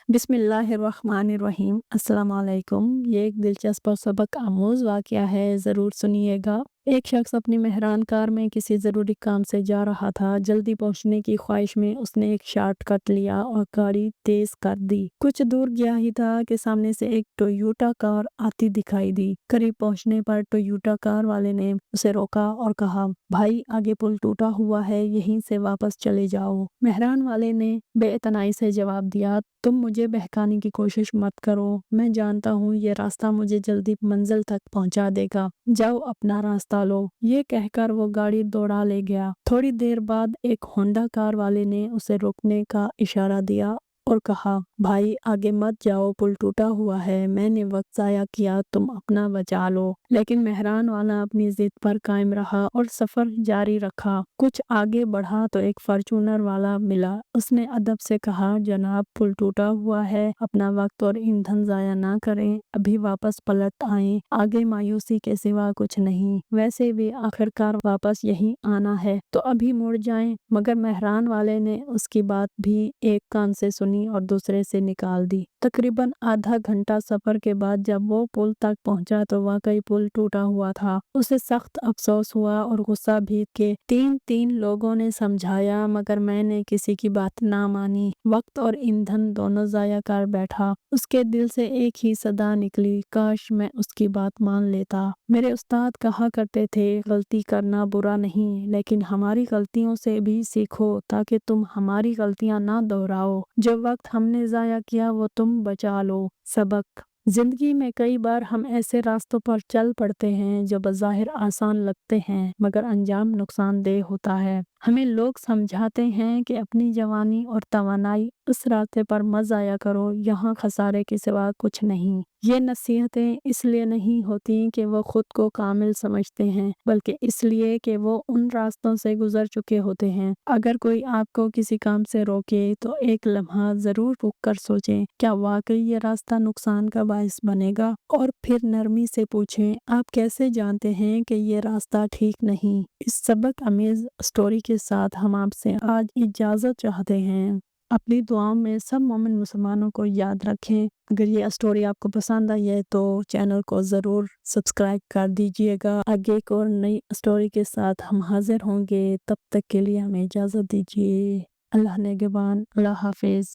बिस्मिल्लाहिर्रहमानिर्रहीम। अस्सलाम वालेकुम। ये एक दिलचस्प और सबक आमूज़ वाक़या है, ज़रूर सुनिएगा। एक शख्स अपनी मेहरान कार में किसी ज़रूरी काम से जा रहा था। जल्दी पहुंचने की ख्वाहिश में उसने एक शॉर्टकट लिया और गाड़ी तेज़ कर दी। कुछ दूर गया ही था कि सामने से एक टोयोटा कार आती दिखाई दी। करीब पहुंचने पर टोयोटा कार वाले ने उसे रोका और कहा, भाई आगे पुल टूटा हुआ है, यहीं से वापस चले जाओ। मेहरान वाले ने बेइतनाई से जवाब दिया, तुम मुझे बहकाने की कोशिश मत करो, मैं जानता हूँ ये रास्ता मुझे जल्दी मंजिल तक पहुँचा देगा, जाओ अपना रास्ता लो। ये कहकर वो गाड़ी दौड़ा ले गया। थोड़ी देर बाद एक होंडा कार वाले ने उसे रुकने का इशारा दिया और कहा, भाई आगे मत जाओ, पुल टूटा हुआ है, मैंने वक्त ज़ाया किया, तुम अपना बचा लो। लेकिन मेहरान वाला अपनी जिद पर कायम रहा और सफ़र जारी रखा। कुछ आगे बढ़ा तो एक फॉर्च्यूनर वाला मिला। उसने अदब से कहा, जनाब पुल टूटा हुआ है, अपना वक्त और ईंधन ज़ाया ना करें, अभी वापस पलट आएं, आगे मायूसी के सिवा कुछ नहीं, वैसे भी आखिरकार वापस यहीं आना है तो अभी मुड़ जाएं। मगर मेहरान वाले ने उसकी बात भी एक कान से सुनी और दूसरे से निकाल दी। तकरीबन आधा घंटा सफर के बाद जब वो पुल तक पहुंचा तो वाकई पुल टूटा हुआ था। उसे सख्त अफसोस हुआ और गुस्सा भी कि तीन लोगों ने समझाया मगर मैंने किसी की बात ना मानी, वक्त और ईंधन दोनों ज़ाया कर बैठा। उसके दिल से एक ही सदा निकली, काश मैं उसकी बात मान लेता। मेरे उस्ताद कहा करते थे, गलती करना बुरा नहीं, लेकिन हमारी गलतियों से भी सीखो ताकि तुम हमारी गलतियां ना दोहराओ। जो वक्त हमने ज़ाया किया वो तुम बचा लो। सबक, जिंदगी में कई बार हम ऐसे रास्तों पर चल पड़ते हैं जो बज़ाहिर आसान लगते हैं मगर अंजाम नुकसानदेह होता है। हमें लोग समझाते हैं कि अपनी जवानी और तवानाई उस रास्ते पर मत ज़ाया करो, यहाँ खसारे के सिवा कुछ नहीं। ये नसीहतें इसलिए नहीं होती कि वो खुद को कामिल समझते हैं, बल्कि इसलिए कि वो उन रास्तों से गुजर चुके होते हैं। अगर कोई आपको किसी काम से रोके तो एक लम्हा ज़रूर रुक कर सोचें, क्या वाकई ये रास्ता नुकसान का बायस बनेगा, और फिर नरमी से पूछें, आप कैसे जानते हैं कि ये रास्ता ठीक नहीं। इस सबक अमेज स्टोरी के साथ हम आपसे आज इजाज़त चाहते हैं। अपनी दुआओं में सब मोमिन मुसलमानों को याद रखें। अगर ये स्टोरी आपको पसंद आई है तो चैनल को ज़रूर सब्सक्राइब कर दीजिएगा। आगे एक और नई स्टोरी के साथ हम हाजिर होंगे, तब तक के लिए हमें इजाज़त दीजिए। अल्लाह नेगेबान, अल्लाह हाफिज़।